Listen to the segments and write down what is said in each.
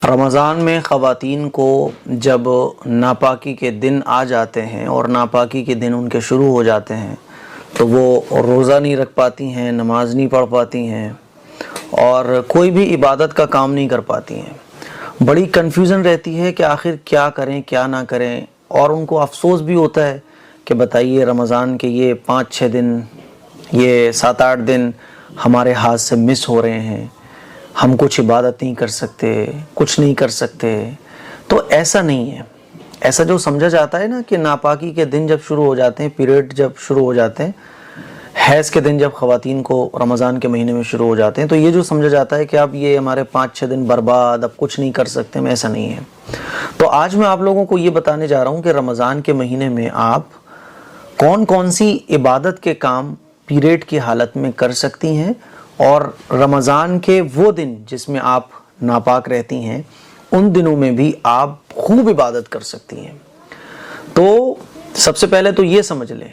رمضان میں خواتین کو جب ناپاکی کے دن آ جاتے ہیں اور ناپاکی کے دن ان کے شروع ہو جاتے ہیں تو وہ روزہ نہیں رکھ پاتی ہیں، نماز نہیں پڑھ پاتی ہیں اور کوئی بھی عبادت کا کام نہیں کر پاتی ہیں۔ بڑی کنفیوژن رہتی ہے کہ آخر کیا کریں کیا نہ کریں، اور ان کو افسوس بھی ہوتا ہے کہ بتائیے رمضان کے یہ 5-6 دن، یہ 7-8 دن ہمارے ہاتھ سے مس ہو رہے ہیں، ہم کچھ عبادت نہیں کر سکتے، کچھ نہیں کر سکتے۔ تو ایسا نہیں ہے۔ ایسا جو سمجھا جاتا ہے نا کہ ناپاکی کے دن جب شروع ہو جاتے ہیں، پیریڈ جب شروع ہو جاتے ہیں، حیض کے دن جب خواتین کو رمضان کے مہینے میں شروع ہو جاتے ہیں، تو یہ جو سمجھا جاتا ہے کہ اب یہ ہمارے 5-6 دن برباد، اب کچھ نہیں کر سکتے، میں ایسا نہیں ہے۔ تو آج میں آپ لوگوں کو یہ بتانے جا رہا ہوں کہ رمضان کے مہینے میں آپ کون کون سی عبادت کے کام پیریڈ کی حالت میں کر سکتی ہیں، اور رمضان کے وہ دن جس میں آپ ناپاک رہتی ہیں ان دنوں میں بھی آپ خوب عبادت کر سکتی ہیں۔ تو سب سے پہلے تو یہ سمجھ لیں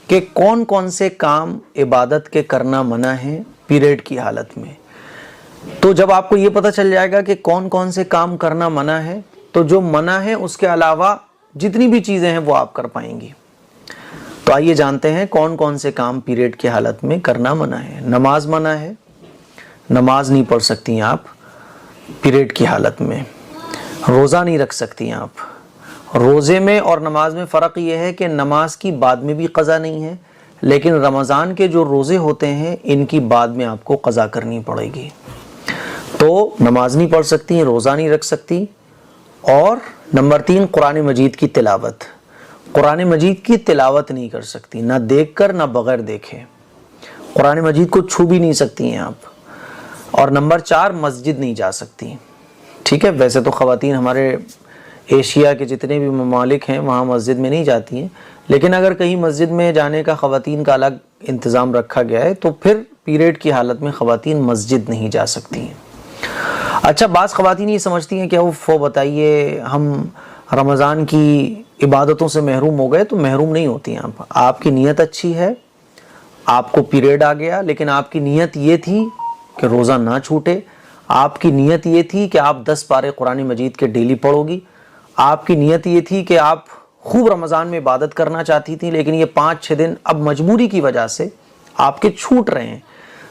کہ کون کون سے کام عبادت کے کرنا منع ہے پیریڈ کی حالت میں۔ تو جب آپ کو یہ پتہ چل جائے گا کہ کون کون سے کام کرنا منع ہے، تو جو منع ہے اس کے علاوہ جتنی بھی چیزیں ہیں وہ آپ کر پائیں گی۔ تو آئیے جانتے ہیں کون کون سے کام پیریڈ کی حالت میں کرنا منع ہے۔ نماز منع ہے، نماز نہیں پڑھ سکتی ہیں آپ پیریڈ کی حالت میں۔ روزہ نہیں رکھ سکتی ہیں آپ۔ روزے میں اور نماز میں فرق یہ ہے کہ نماز کی بعد میں بھی قضا نہیں ہے، لیکن رمضان کے جو روزے ہوتے ہیں ان کی بعد میں آپ کو قضا کرنی پڑے گی۔ تو نماز نہیں پڑھ سکتی ہیں، روزہ نہیں رکھ سکتی۔ اور نمبر 3، قرآن مجید کی تلاوت۔ قرآن مجید کی تلاوت نہیں کر سکتی، نہ دیکھ کر نہ بغیر دیکھے۔ قرآن مجید کو چھو بھی نہیں سکتی ہیں آپ۔ اور نمبر 4، مسجد نہیں جا سکتی۔ ٹھیک ہے، ویسے تو خواتین ہمارے ایشیا کے جتنے بھی ممالک ہیں وہاں مسجد میں نہیں جاتی ہیں، لیکن اگر کہیں مسجد میں جانے کا خواتین کا الگ انتظام رکھا گیا ہے تو پھر پیریڈ کی حالت میں خواتین مسجد نہیں جا سکتی ہیں۔ اچھا، بعض خواتین یہ سمجھتی ہیں کہ وہ بتائیے ہم رمضان کی عبادتوں سے محروم ہو گئے، تو محروم نہیں ہوتی ہیں آپ۔ آپ کی نیت اچھی ہے، آپ کو پیریڈ آ گیا لیکن آپ کی نیت یہ تھی کہ روزہ نہ چھوٹے، آپ کی نیت یہ تھی کہ آپ 10 پارے قرآن مجید کے ڈیلی پڑھو گی، آپ کی نیت یہ تھی کہ آپ خوب رمضان میں عبادت کرنا چاہتی تھی، لیکن یہ 5-6 دن اب مجبوری کی وجہ سے آپ کے چھوٹ رہے ہیں۔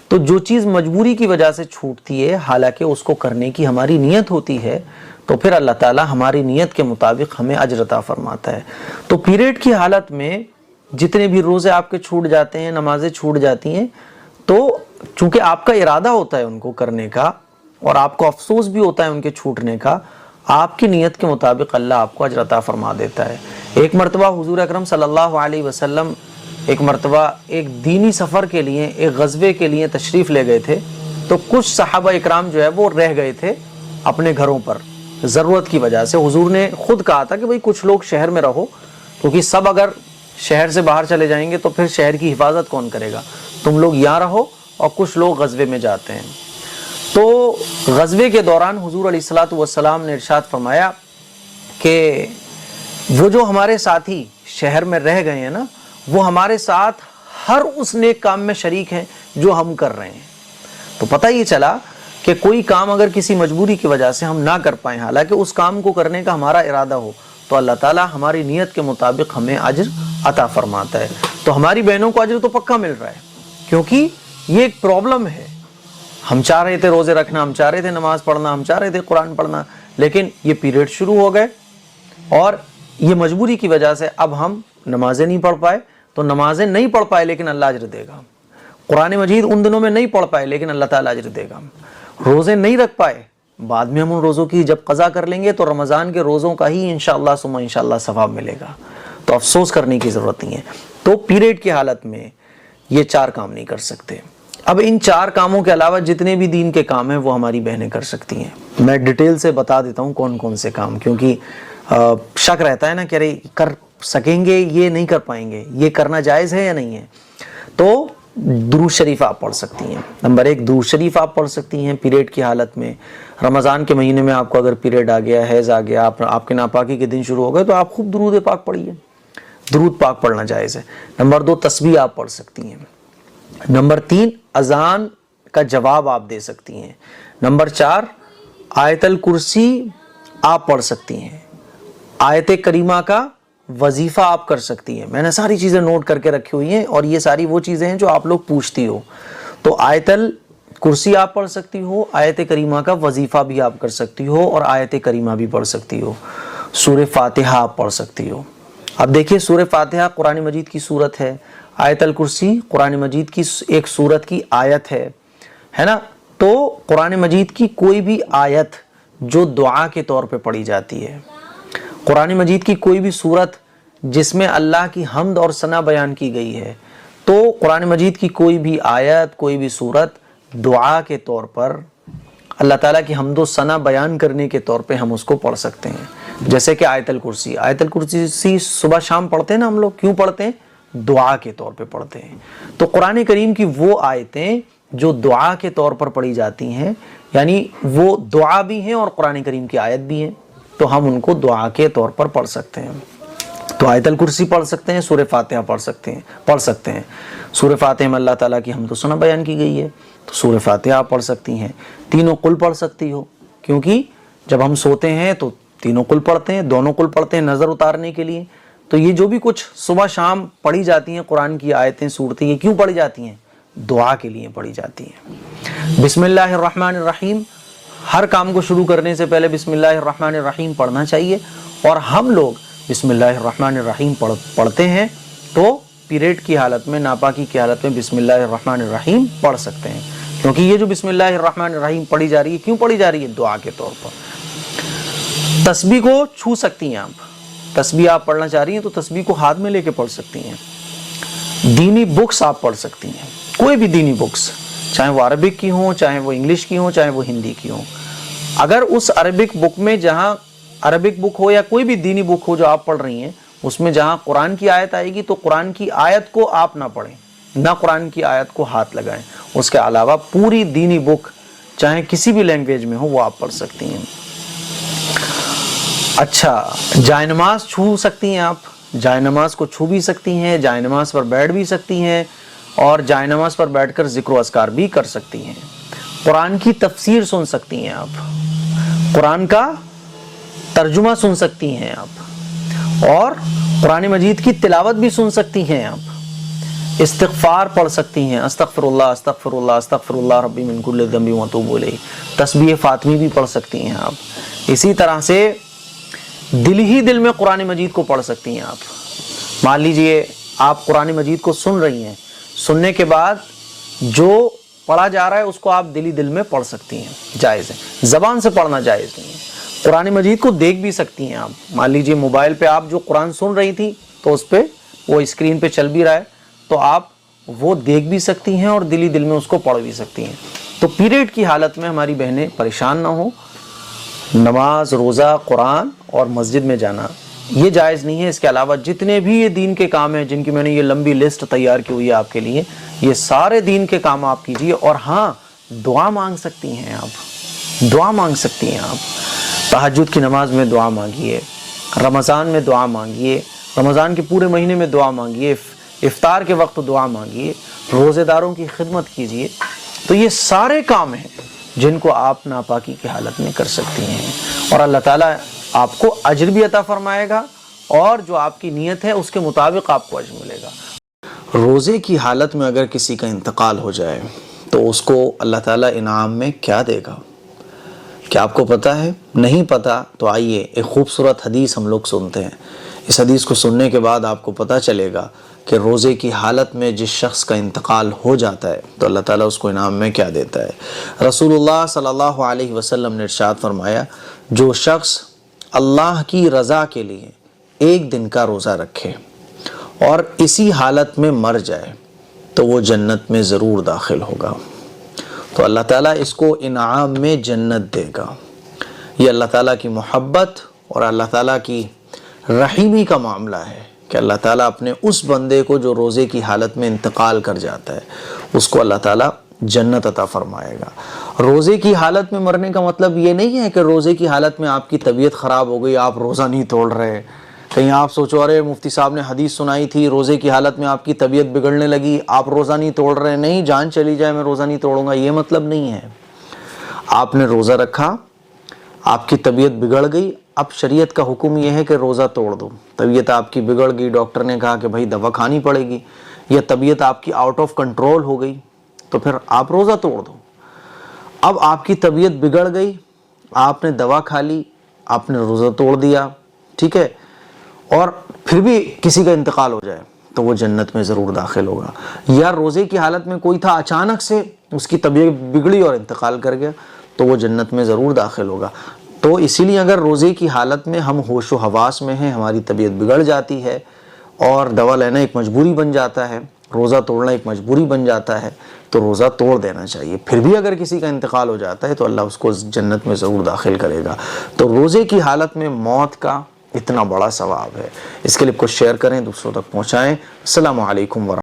تو جو چیز مجبوری کی وجہ سے چھوٹتی ہے، حالانکہ اس کو کرنے کی ہماری نیت ہوتی ہے، تو پھر اللہ تعالیٰ ہماری نیت کے مطابق ہمیں اجر عطا فرماتا ہے۔ تو پیریڈ کی حالت میں جتنے بھی روزے آپ کے چھوٹ جاتے ہیں، نمازیں چھوٹ جاتی ہیں، تو چونکہ آپ کا ارادہ ہوتا ہے ان کو کرنے کا اور آپ کو افسوس بھی ہوتا ہے ان کے چھوٹنے کا، آپ کی نیت کے مطابق اللہ آپ کو اجر عطا فرما دیتا ہے۔ ایک مرتبہ حضور اکرم صلی اللہ علیہ وسلم ایک مرتبہ ایک دینی سفر کے لیے، ایک غزوے کے لیے تشریف لے گئے تھے، تو کچھ صحابہ اکرام جو ہے وہ رہ گئے تھے اپنے گھروں پر ضرورت کی وجہ سے۔ حضور نے خود کہا تھا کہ بھئی کچھ لوگ شہر میں رہو، کیونکہ سب اگر شہر سے باہر چلے جائیں گے تو پھر شہر کی حفاظت کون کرے گا، تم لوگ یہاں رہو، اور کچھ لوگ غزوے میں جاتے ہیں۔ تو غزوے کے دوران حضور علیہ الصلوۃ والسلام نے ارشاد فرمایا کہ وہ جو ہمارے ساتھی شہر میں رہ گئے ہیں نا، وہ ہمارے ساتھ ہر اس نیک کام میں شریک ہیں جو ہم کر رہے ہیں۔ تو پتہ یہ چلا کہ کوئی کام اگر کسی مجبوری کی وجہ سے ہم نہ کر پائیں، حالانکہ اس کام کو کرنے کا ہمارا ارادہ ہو، تو اللہ تعالیٰ ہماری نیت کے مطابق ہمیں اجر عطا فرماتا ہے۔ تو ہماری بہنوں کو اجر تو پکا مل رہا ہے، کیونکہ یہ ایک پرابلم ہے۔ ہم چاہ رہے تھے روزے رکھنا، ہم چاہ رہے تھے نماز پڑھنا، ہم چاہ رہے تھے قرآن پڑھنا، لیکن یہ پیریڈ شروع ہو گئے اور یہ مجبوری کی وجہ سے اب ہم نمازیں نہیں پڑھ پائے۔ تو نمازیں نہیں پڑھ پائے لیکن اللہ اجر دے گا۔ قرآن مجید ان دنوں میں نہیں پڑھ پائے لیکن اللہ تعالیٰ اجر دے گا۔ روزے نہیں رکھ پائے، بعد میں ہم ان روزوں کی جب قضا کر لیں گے تو رمضان کے روزوں کا ہی انشاءاللہ ثم انشاءاللہ ثواب ملے گا۔ تو افسوس کرنے کی ضرورت نہیں ہے۔ تو پیریڈ کی حالت میں یہ 4 کام نہیں کر سکتے۔ اب ان 4 کاموں کے علاوہ جتنے بھی دین کے کام ہیں وہ ہماری بہنیں کر سکتی ہیں۔ میں ڈیٹیل سے بتا دیتا ہوں کون کون سے کام، کیونکہ شک رہتا ہے نا کہ ارے کر سکیں گے، یہ نہیں کر پائیں گے، یہ کرنا جائز ہے یا نہیں ہے۔ تو درود شریف آپ پڑھ سکتی ہیں۔ نمبر 1، درود شریف آپ پڑھ سکتی ہیں پیریڈ کی حالت میں۔ رمضان کے مہینے میں آپ کو اگر پیریڈ آ گیا، حیض آ گیا، آپ کے ناپاکی کے دن شروع ہو گئے، تو آپ خوب درود پاک پڑھیے۔ درود پاک پڑھنا جائز ہے۔ نمبر 2، تسبیح آپ پڑھ سکتی ہیں۔ نمبر 3، اذان کا جواب آپ دے سکتی ہیں۔ نمبر 4، آیت الکرسی آپ پڑھ سکتی ہیں، آیت کریمہ کا وظیفہ آپ کر سکتی ہیں. میں نے ساری چیزیں نوٹ کر کے رکھی ہوئی ہیں اور یہ ساری وہ چیزیں ہیں جو آپ لوگ پوچھتی ہو. تو آیت الکرسی آپ پڑھ سکتی ہو، آیت کریمہ کا وظیفہ بھی آپ کر سکتی ہو اور آیت کریمہ بھی پڑھ سکتی ہو. سورہ فاتحہ آپ پڑھ سکتی ہو. اب دیکھیے سورہ فاتحہ قرآن مجید کی سورت ہے، آیت الکرسی قرآن مجید کی ایک سورت کی آیت ہے نا. تو قرآن مجید کی کوئی بھی آیت جو دعا کے طور پہ پڑھی جاتی ہے، قرآن مجید کی کوئی بھی سورت جس میں اللہ کی حمد اور ثنا بیان کی گئی ہے، تو قرآن مجید کی کوئی بھی آیت، کوئی بھی سورت دعا کے طور پر اللہ تعالیٰ کی حمد و ثنا بیان کرنے کے طور پہ ہم اس کو پڑھ سکتے ہیں. جیسے کہ آیت الکرسی، آیت الکرسی صبح شام پڑھتے ہیں نا ہم لوگ، کیوں پڑھتے ہیں؟ دعا کے طور پہ پڑھتے ہیں. تو قرآن کریم کی وہ آیتیں جو دعا کے طور پر پڑھی جاتی ہیں، یعنی وہ دعا بھی ہیں اور قرآن کریم کی آیت بھی ہیں، تو ہم ان کو دعا کے طور پر پڑھ سکتے ہیں. تو آیت الکرسی پڑھ سکتے ہیں، سورہ فاتحہ پڑھ سکتے ہیں. سورہ فاتحہ میں اللہ تعالیٰ کی حمد و ثنا بیان کی گئی ہے، تو سورہ فاتحہ آپ پڑھ سکتی ہیں. تینوں قل پڑھ سکتی ہو، کیونکہ جب ہم سوتے ہیں تو تینوں قل پڑھتے ہیں، دونوں قل پڑھتے ہیں نظر اتارنے کے لیے. تو یہ جو بھی کچھ صبح شام پڑھی جاتی ہیں قرآن کی آیتیں، صورتیں، یہ کیوں پڑھی جاتی ہیں؟ دعا کے لیے پڑھی جاتی ہیں. بسم اللہ الرحمن الرحیم، ہر کام کو شروع کرنے سے پہلے بسم اللہ الرحمن الرحیم پڑھنا چاہیے. اور ہم لوگ بسم اللہ الرحمن الرحیم پڑھتے ہیں تو پیریڈ کی حالت میں، ناپاکی کی حالت میں بسم اللہ الرحمن الرحیم پڑھ سکتے ہیں. کیونکہ یہ جو بسم اللہ الرحمن الرحیم پڑھی جا رہی ہے، کیوں پڑھی جا رہی ہے؟ دعا کے طور پر. تسبیح کو چھو سکتی ہیں آپ، تسبیح آپ پڑھنا چاہ رہی ہیں تو تسبیح کو ہاتھ میں لے کے پڑھ سکتی ہیں. دینی بکس آپ پڑھ سکتی ہیں، کوئی بھی دینی بکس، چاہے وہ عربک کی ہوں، چاہے وہ انگلش کی ہوں، چاہے وہ ہندی کی ہوں. اگر اس عربک بک میں، جہاں عربک بک ہو یا کوئی بھی دینی بک ہو جو آپ پڑھ رہی ہیں، اس میں جہاں قرآن کی آیت آئے گی تو قرآن کی آیت کو آپ نہ پڑھیں، نہ قرآن کی آیت کو ہاتھ لگائیں. اس کے علاوہ پوری دینی بک چاہے کسی بھی لینگویج میں ہو وہ آپ پڑھ سکتی ہیں. اچھا، جائے نماز چھو سکتی ہیں آپ، جائے نماز کو چھو بھی سکتی ہیں، جائے نماز پر بیٹھ بھی سکتی ہیں اور جائے نماز پر بیٹھ کر ذکر و اذکار بھی کر سکتی ہیں. قرآن کی تفسیر سن سکتی ہیں آپ، قرآن کا ترجمہ سن سکتی ہیں آپ، اور قرآن مجید کی تلاوت بھی سن سکتی ہیں آپ. استغفار پڑھ سکتی ہیں، استغفر اللہ استغفر اللہ استغفر اللہ ربی من کل ذنب واتوب الیہ. تسبیح فاطمی بھی پڑھ سکتی ہیں آپ. اسی طرح سے دل ہی دل میں قرآن مجید کو پڑھ سکتی ہیں آپ. مان لیجئے آپ قرآن مجید کو سن رہی ہیں، سننے کے بعد جو پڑھا جا رہا ہے اس کو آپ دل ہی دل میں پڑھ سکتی ہیں، جائز ہے. زبان سے پڑھنا جائز نہیں ہے. قرآن مجید کو دیکھ بھی سکتی ہیں آپ. مان لیجئے موبائل پہ آپ جو قرآن سن رہی تھی تو اس پہ وہ اسکرین پہ چل بھی رہا ہے تو آپ وہ دیکھ بھی سکتی ہیں اور دل ہی دل میں اس کو پڑھ بھی سکتی ہیں. تو پیریڈ کی حالت میں ہماری بہنیں پریشان نہ ہوں. نماز، روزہ، قرآن اور مسجد میں جانا یہ جائز نہیں ہے. اس کے علاوہ جتنے بھی یہ دین کے کام ہیں جن کی میں نے یہ لمبی لسٹ تیار کی ہوئی ہے آپ کے لیے، یہ سارے دین کے کام آپ کیجئے. اور ہاں، دعا مانگ سکتی ہیں آپ، دعا مانگ سکتی ہیں آپ. تہجد کی نماز میں دعا مانگیے، رمضان میں دعا مانگیے، رمضان کے پورے مہینے میں دعا مانگیے، افطار کے وقت دعا مانگیے، روزے داروں کی خدمت کیجیے. تو یہ سارے کام ہیں جن کو آپ ناپاکی کی حالت میں کر سکتی ہیں اور اللہ تعالیٰ آپ کو اجر بھی عطا فرمائے گا اور جو آپ کی نیت ہے اس کے مطابق آپ کو اجر ملے گا. روزے کی حالت میں اگر کسی کا انتقال ہو جائے تو اس کو اللہ تعالیٰ انعام میں کیا دے گا؟ کیا آپ کو پتہ ہے؟ نہیں پتہ تو آئیے ایک خوبصورت حدیث ہم لوگ سنتے ہیں. اس حدیث کو سننے کے بعد آپ کو پتہ چلے گا کہ روزے کی حالت میں جس شخص کا انتقال ہو جاتا ہے تو اللہ تعالیٰ اس کو انعام میں کیا دیتا ہے. رسول اللہ صلی اللہ علیہ وسلم نے ارشاد فرمایا، جو شخص اللہ کی رضا کے لیے ایک دن کا روزہ رکھے اور اسی حالت میں مر جائے تو وہ جنت میں ضرور داخل ہوگا. تو اللہ تعالیٰ اس کو انعام میں جنت دے گا. یہ اللہ تعالیٰ کی محبت اور اللہ تعالیٰ کی رحیمی کا معاملہ ہے کہ اللہ تعالیٰ اپنے اس بندے کو جو روزے کی حالت میں انتقال کر جاتا ہے اس کو اللہ تعالیٰ جنت عطا فرمائے گا. روزے کی حالت میں مرنے کا مطلب یہ نہیں ہے کہ روزے کی حالت میں آپ کی طبیعت خراب ہو گئی، آپ روزہ نہیں توڑ رہے. کہیں آپ سوچو ارے مفتی صاحب نے حدیث سنائی تھی روزے کی حالت میں آپ کی طبیعت بگڑنے لگی، آپ روزہ نہیں توڑ رہے. نہیں، جان چلی جائے میں روزہ نہیں توڑوں گا، یہ مطلب نہیں ہے. آپ نے روزہ رکھا آپ کی طبیعت بگڑ گئی، اب شریعت کا حکم یہ ہے کہ روزہ توڑ دو. طبیعت آپ کی بگڑ گئی، ڈاکٹر نے کہا کہ بھائی دوا کھانی پڑے گی، یا طبیعت آپ کی آؤٹ آف کنٹرول ہو گئی تو پھر آپ روزہ توڑ دو. اب آپ کی طبیعت بگڑ گئی، آپ نے دوا کھا لی، آپ نے روزہ توڑ دیا، ٹھیک ہے، اور پھر بھی کسی کا انتقال ہو جائے تو وہ جنت میں ضرور داخل ہوگا. یا روزے کی حالت میں کوئی تھا، اچانک سے اس کی طبیعت بگڑی اور انتقال کر گیا تو وہ جنت میں ضرور داخل ہوگا. تو اسی لیے اگر روزے کی حالت میں ہم ہوش و حواس میں ہیں، ہماری طبیعت بگڑ جاتی ہے اور دوا لینا ایک مجبوری بن جاتا ہے، روزہ توڑنا ایک مجبوری بن جاتا ہے، تو روزہ توڑ دینا چاہیے. پھر بھی اگر کسی کا انتقال ہو جاتا ہے تو اللہ اس کو جنت میں ضرور داخل کرے گا. تو روزے کی حالت میں موت کا اتنا بڑا ثواب ہے. اس کے لیے کچھ شیئر کریں، دوسروں تک پہنچائیں. السلام علیکم ورحمۃ اللہ.